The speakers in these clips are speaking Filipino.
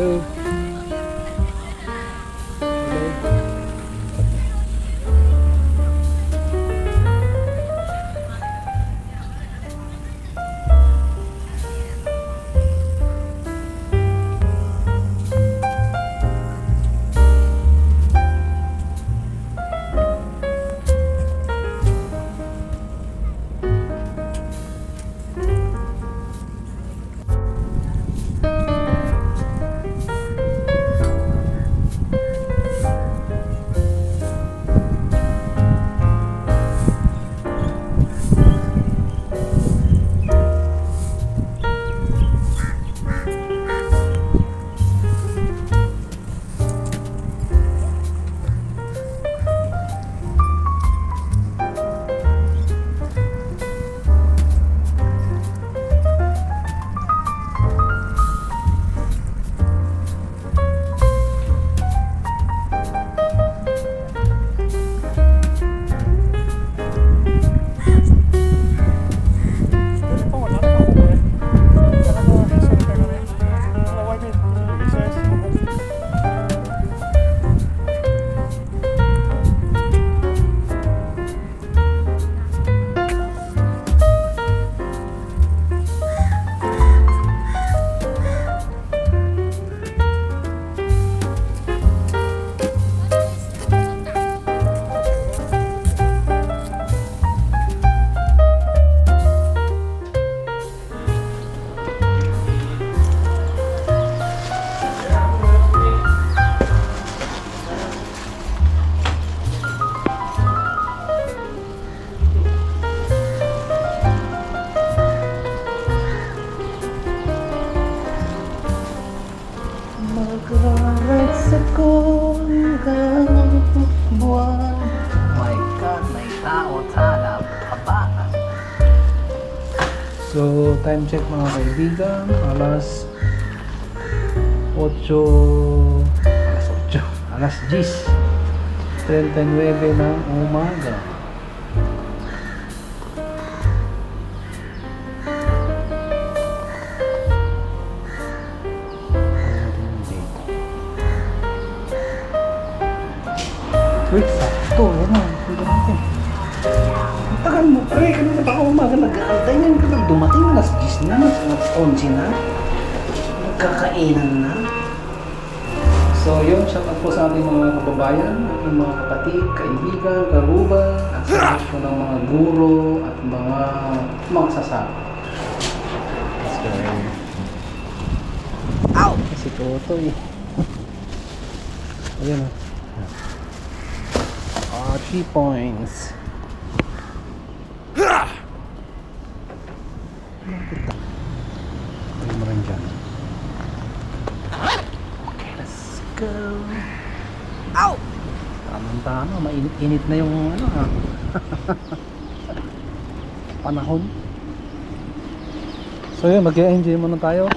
Hello. Mag-rides ako hanggang buwan. My God, may tao sa labas. So, time check mga kaibigan. Alas 10:39 ng umaga. Wait, sakto. Yan na. Pwede natin. Ang tagal mo, pre. Kanina pa ako umaga nag-aantay niyan ka lang. Dumating na. Alas 10 na. Alas 11 na. Nagkakainan na. So, yun. Shout out po sa ating mga kababayan, ating mga kapatid, kaibigan, karuba, at sa lahat po ng mga guro at mga sasama. Let's go. Ow! Kasi Totoy. Ayan o. 3 points. Bakit ito? Ay mo rin dyan. Okay, let's go. Ow! Tama-tama, mainit-init na yung panahon. So yun, mag-enjoy muna tayo.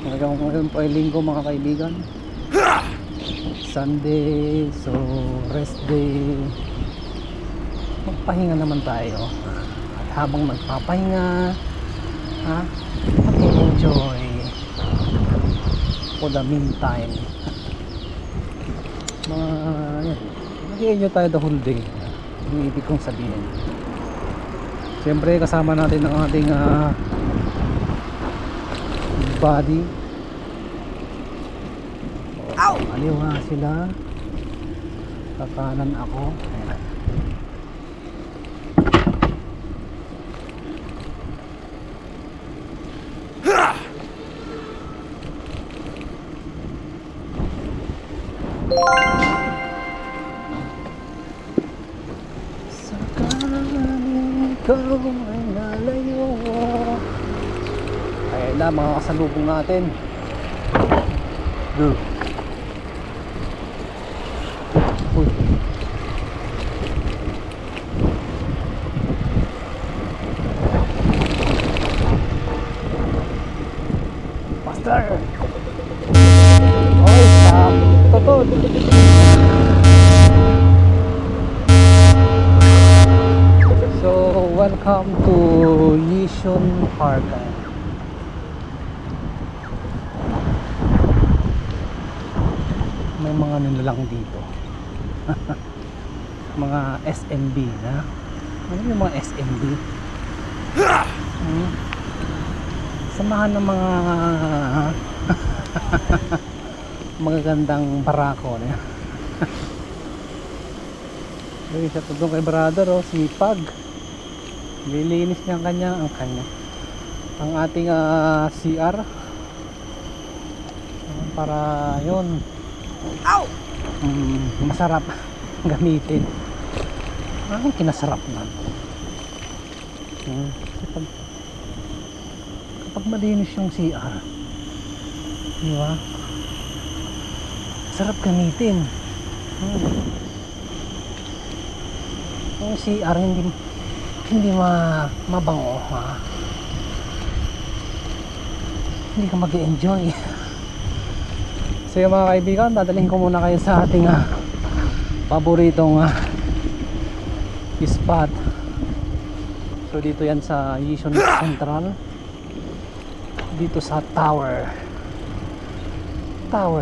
Ngayon po ay linggo mga kaibigan. Sunday, so rest day. Magpahinga naman tayo. At habang nagpapahinga, mag-enjoy for the meantime. Mag-enjoy tayo the whole day. Yung ibig kong sabihin. Siyempre kasama natin ang ating body. Ow! Aliwa sila. Kakanan ako. Ayan. Sakaling ikaw ay nalayo. Ayan na mga kasalubong natin. Go. Uy. Master. Oy, sakto to. So, welcome to Yishun Park. mga ano na lang dito. Mga SMB na. Ano yung mga SMB? Samahan ng mga magagandang barako na. Ay, sa tudong kay brother, oh, sipag. Lilinis niya ang kanya. Ang ating CR. Para yun. Masarap gamitin. Ang kinasarap na. Kapag malinis yung CR, di ba? Sarap gamitin. Yung CR hindi mabango, ha? Hindi ka mag-enjoy. So yung mga kaibigan, dadalhin ko muna kayo sa ating paboritong spot. So dito yan sa Yishun Central, dito sa tower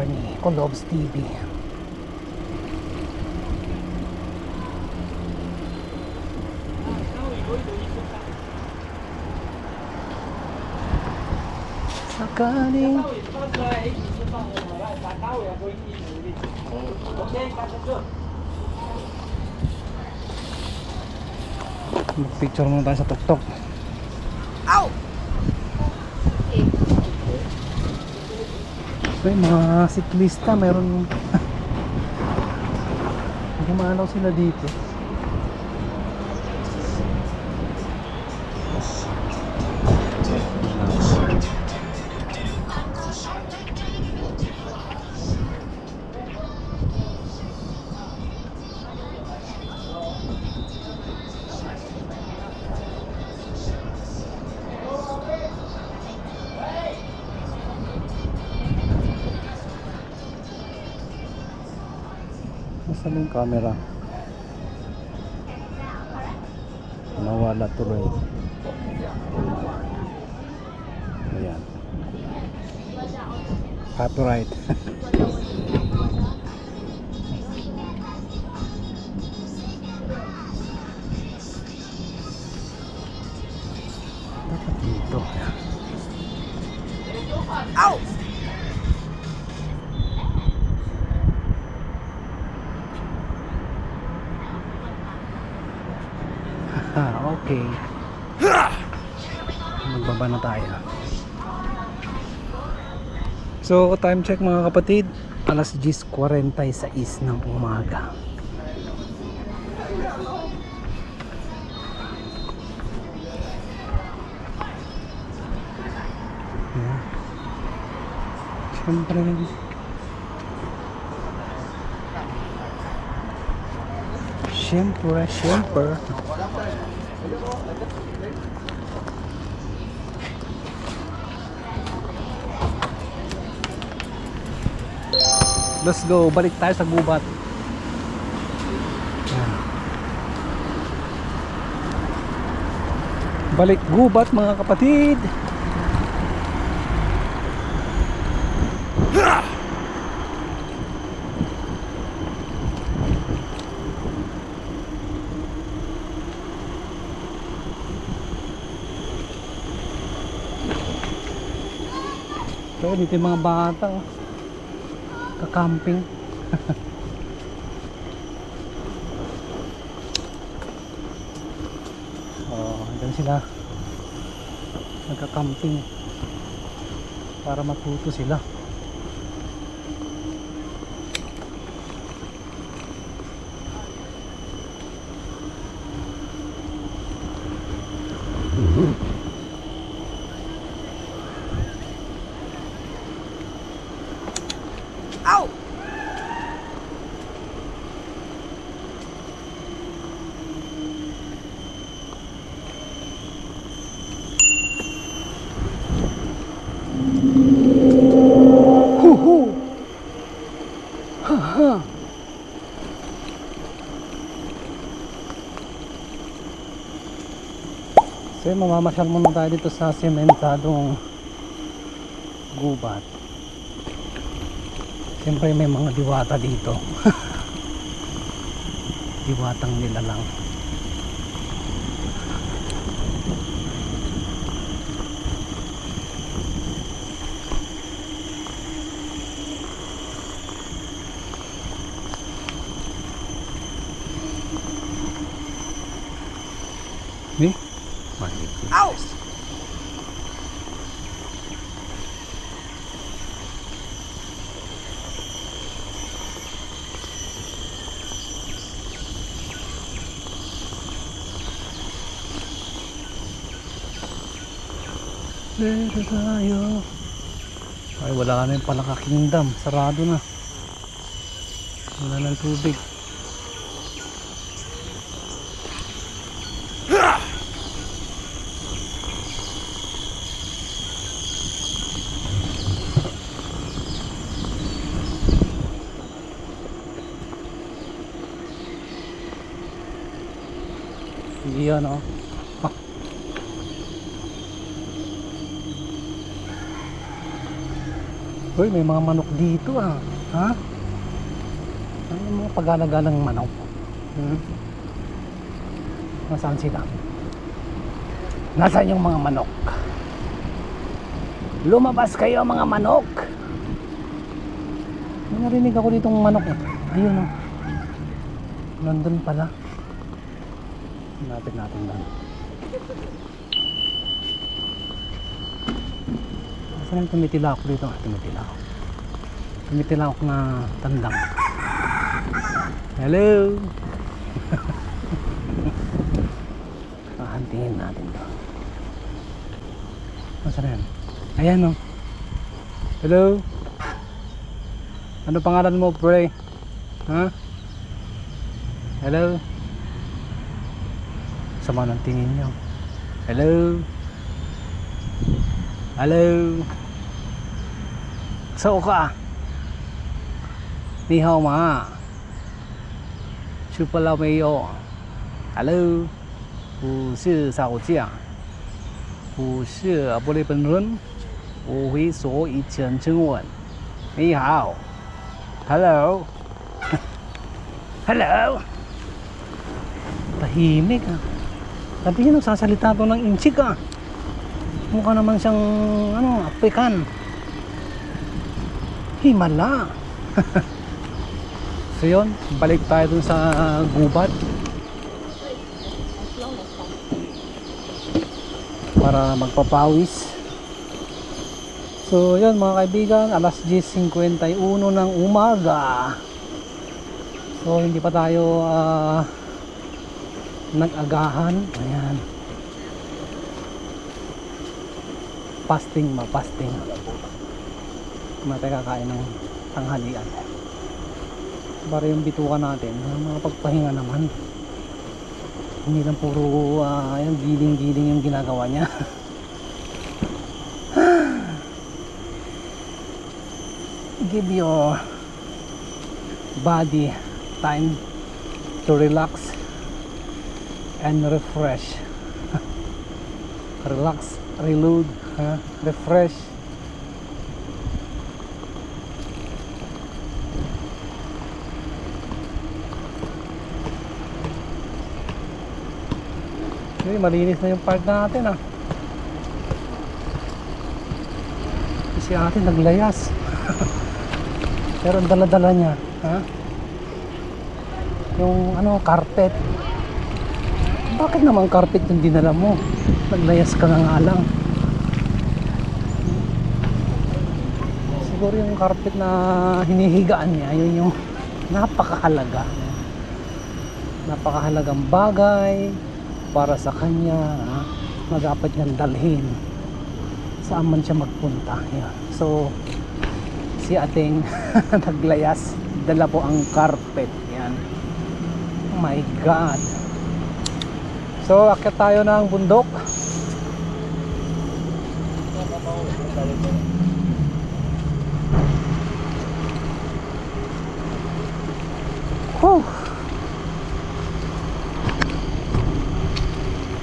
ni Colobs TV. Sakaling mag-picture muna tayo sa tuktok. So yung mga siklista, mayroon gumalaw sila dito. Nasaan yung camera? Nawala tuloy. Ayan. Copyright. Dapat dito. Ow! Okay. Magbaba na tayo. So time check mga kapatid, alas 10:46 ng umaga. Siyempre let's go, balik tayo sa gubat. Balik gubat mga kapatid. So dito yung mga bata, oh, kakamping. Oh, hanggang sila nagkakamping para matuto sila. Ow! Huhu! Haha! So mamamasyal muna tayo dito sa sementadong gubat. Siyempre may mga diwata dito. Diwatang nila lang. Eh? Ow! Dito tayo. Ay, wala na yung Palaka Kingdom. Sarado na. Wala ng tubig. Iyan o. Uy, may mga manok dito ah. Ha? Ano yung mga paggalagalang manok? Nasaan sila? Nasaan yung mga manok? Lumabas kayo mga manok! May narinig ako ditong manok eh. Ayun oh. Nandun pala. Hanapin natin lang. Saan tumitila ako dito? Tumitila ako na tandang. Hello! Hahantingin natin to. Saan yan? Ayan o. Hello? Ano pangalan mo, pre? Ha? Hello? Sama ng tingin nyo. Hello? Hello? Sao ka? Ni hao ma. Chu pa lao mei yo. Hello. 我是邵家，我是不日本人，我会说一点中文。你好 ，Hello， Hello， tahimik ah. Sabi niya nagsasalita to ng inchik ah. Mukha naman siyang ano, African. Himala. So yun, balik tayo dun sa gubat para magpapawis. So yun mga kaibigan, alas 10:51 ng umaga. So hindi pa tayo nag-agahan. Ayan, fasting. Matay kakain ng tanghalian para yung bituka natin makapagpahinga naman, hindi lang puro yung giling-giling yung ginagawa niya. Give your body time to relax and refresh. Relax, reload, refresh. Okay, malinis na yung park natin ah. Si ate naglayas. Pero ang dala-dala niya, ha? Yung ano, carpet. Bakit naman carpet yung dinala mo? Naglayas ka na nga lang. Siguro yung carpet na hinihigaan niya, yun yung napakahalagang bagay para sa kanya, na dapat niyang dalhin saan man siya magpunta. Yan. So si ating naglayas, dala po ang carpet. Yan. Oh my God. So akyat tayo ng bundok. Whew.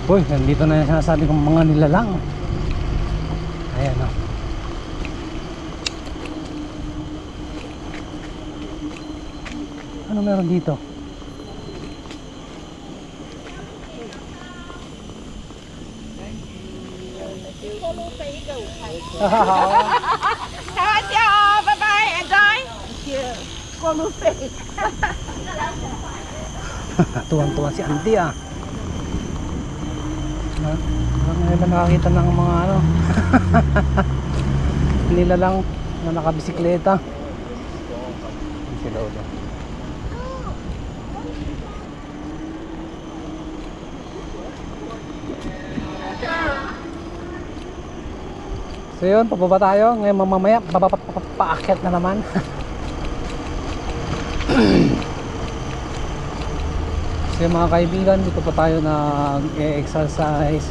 Uy, nandito na yung sinasabi kong mga nilalang. Ayan o. Ano meron dito? Tuwan-tuwan si Auntie ah. Ngayon lang nakakita ng mga ano nila lang na nakabisikleta. Si Lolo. So yun, pababa tayo. Ngayon mamamaya paakyat na naman. So yung mga kaibigan, dito pa tayo nag-exercise.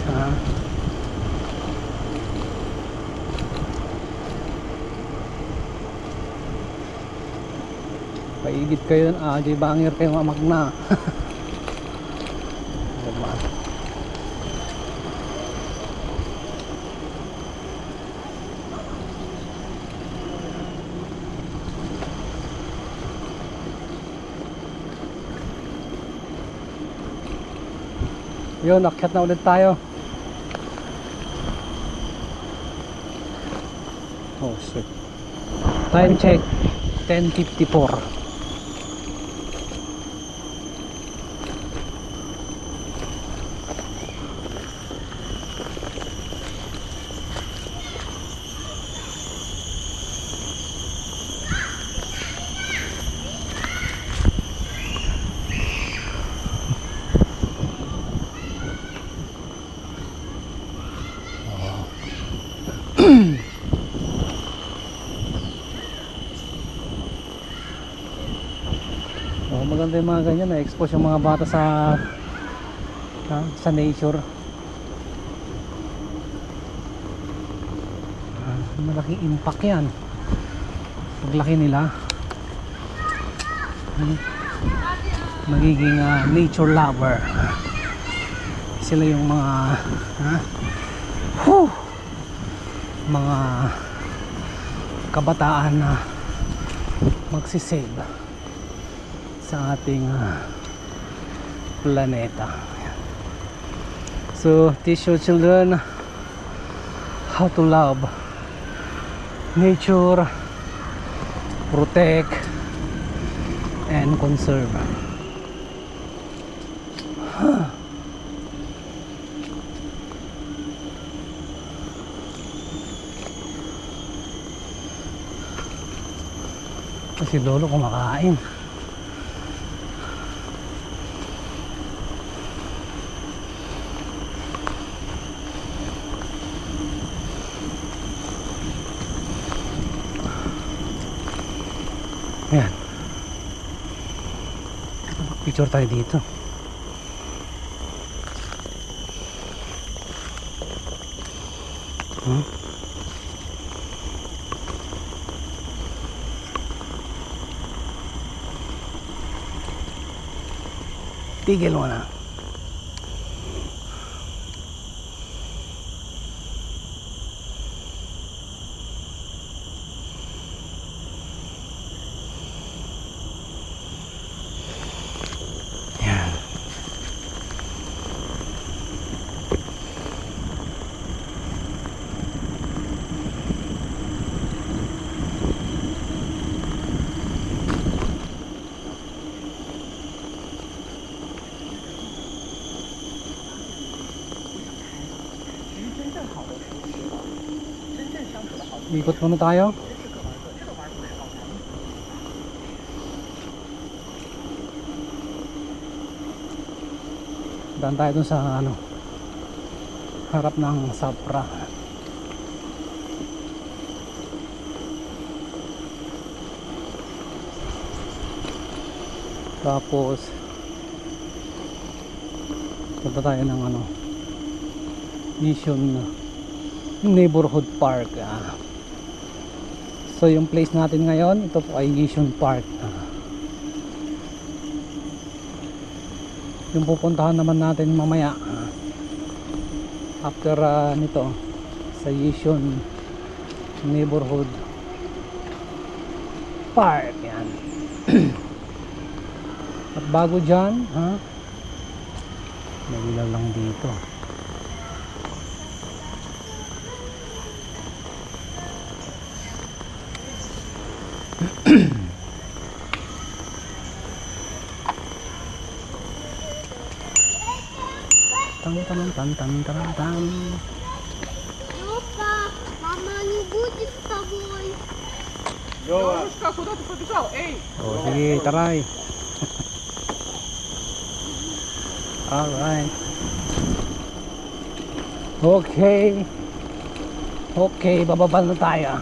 Paigit kayo, di bangir kayo mamagna. Yun, akyat na ulit tayo. Oh shit. Time check 10:54. Maganda yung mga ganyan, na-expose yung mga bata sa nature. Malaking impact yan paglaki nila. Magiging nature lover sila, yung mga kabataan na magsisave sa ating planeta. So teach your children how to love nature, protect and conserve. Kasi Lolo kumakain. Ayan. Picture tayo dito. Tigil mo na. Ikot muna tayo. Daan tayo dun sa harap ng Sapra. Tapos punta tayo ng Mission Neighborhood Park. So yung place natin ngayon, ito po ay Mission Park. Yung pupuntahan naman natin mamaya after nito sa Mission Neighborhood Park. Yan. At bago dyan, ha? May ilaw lang dito. Tan tan tan tan tan tan. Опа, мама не будет с тобой. Лёшка, куда ты побежал? Эй! Oh, sige, taray. Alright. Okay. Okay, bababa na tayo.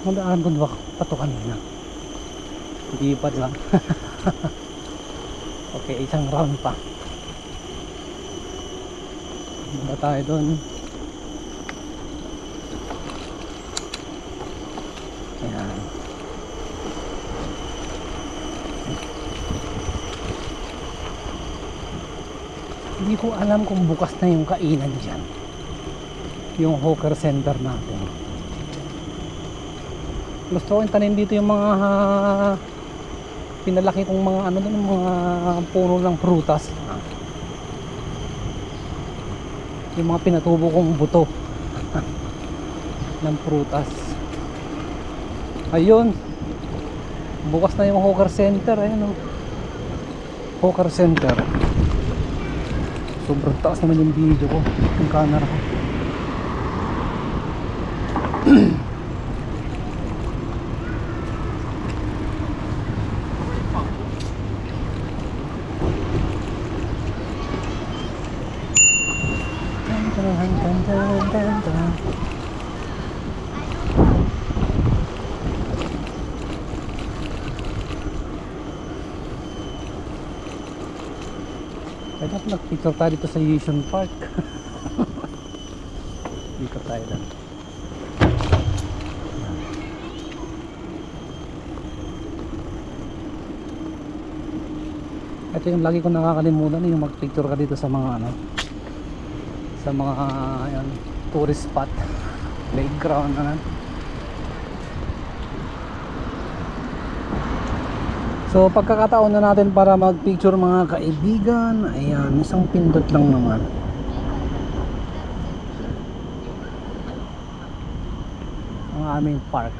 Mandaan ko ba pa to kanina? Hindi pa lang. Okay, isang round pa. Muna tayo doon. Ayan. Hindi ko alam kung bukas na yung kainan dyan. Yung hawker center natin. Gusto ko yung tanim dito yung mga pinalaki kong mga ano doon, mga puno ng prutas. Yung mga pinatubo kong buto ng prutas. Ayun. Bukas na yung hawker center. Ayun, oh. Hawker center. Sobrang taas naman yung video ko, yung camera ko. Ay, dapat nag-picture tayo dito sa Yishun Park. Dito tayo lang. Ito yung lagi ko nakakalimutan, yung mag-picture ka dito sa mga ano, sa mga ayan, tourist spot, playground na. So pagkakataon na natin para mag-picture mga kaibigan. Ayan, isang pindot lang naman. Ang aming park.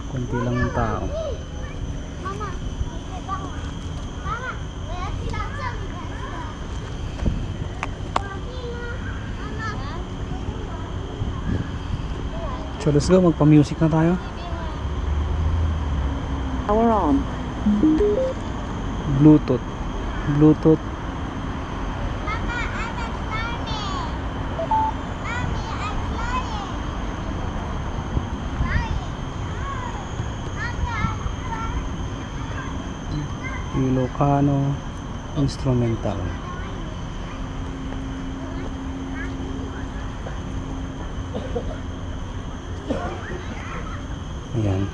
Kunti lang yung tao. 妈妈，你可以帮我。妈妈，我要去到这里才是。我可以吗？妈妈。 So let's go, magpa-music na tayo. Power on. Bluetooth. Bluetooth. Mama, I'm excited. Mommy, I'm flying. Ilocano instrumental. Ayan.